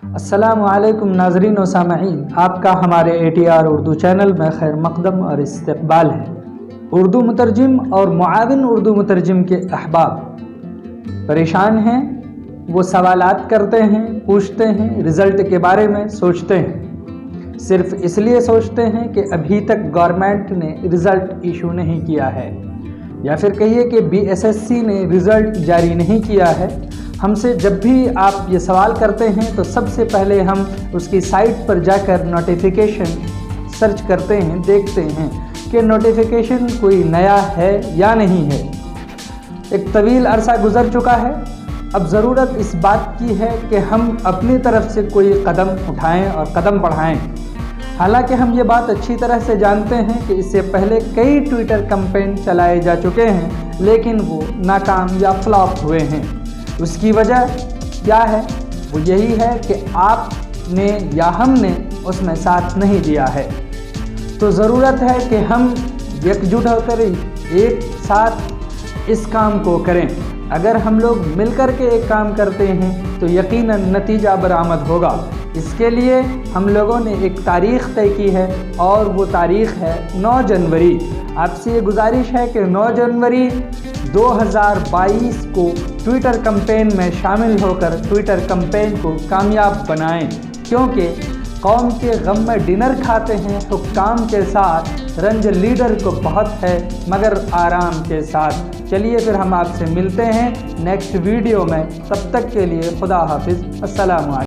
अस्सलामु अलैकुम नाज़रीन व सामईन, आपका हमारे ATR उर्दू चैनल में खैर मकदम और इस्तकबाल है। उर्दू मुतरजिम और मुआविन उर्दू मुतरजिम के अहबाब परेशान हैं, वो सवालात करते हैं, पूछते हैं, रिज़ल्ट के बारे में सोचते हैं। सिर्फ इसलिए सोचते हैं कि अभी तक गवर्नमेंट ने रिज़ल्ट इशू नहीं किया है, या फिर कहिए कि BSSC ने रिज़ल्ट जारी नहीं किया है। हमसे जब भी आप ये सवाल करते हैं तो सबसे पहले हम उसकी साइट पर जाकर नोटिफिकेशन सर्च करते हैं, देखते हैं कि नोटिफिकेशन कोई नया है या नहीं है। एक तवील अरसा गुज़र चुका है, अब ज़रूरत इस बात की है कि हम अपनी तरफ से कोई कदम उठाएं और कदम बढ़ाएं। हालांकि हम ये बात अच्छी तरह से जानते हैं कि इससे पहले कई ट्विटर कैंपेन चलाए जा चुके हैं, लेकिन वो नाकाम या फ्लॉप हुए हैं। उसकी वजह क्या है? वो यही है कि आपने या हमने उसमें साथ नहीं दिया है। तो ज़रूरत है कि हम एकजुट होकर एक साथ इस काम को करें। अगर हम लोग मिलकर के एक काम करते हैं तो यकीनन नतीजा बरामद होगा। इसके लिए हम लोगों ने एक तारीख़ तय की है और वो तारीख़ है 9 जनवरी। आपसे ये गुजारिश है कि 9 जनवरी 2022 को ट्विटर कैंपेन में शामिल होकर ट्विटर कैंपेन को कामयाब बनाएं, क्योंकि कौम के गम में डिनर खाते हैं हुक्काम के साथ, रंज लीडर को बहुत है मगर आराम के साथ। चलिए फिर हम आपसे मिलते हैं नेक्स्ट वीडियो में, तब तक के लिए खुदा हाफिज़। अस्सलाम वालेकुम।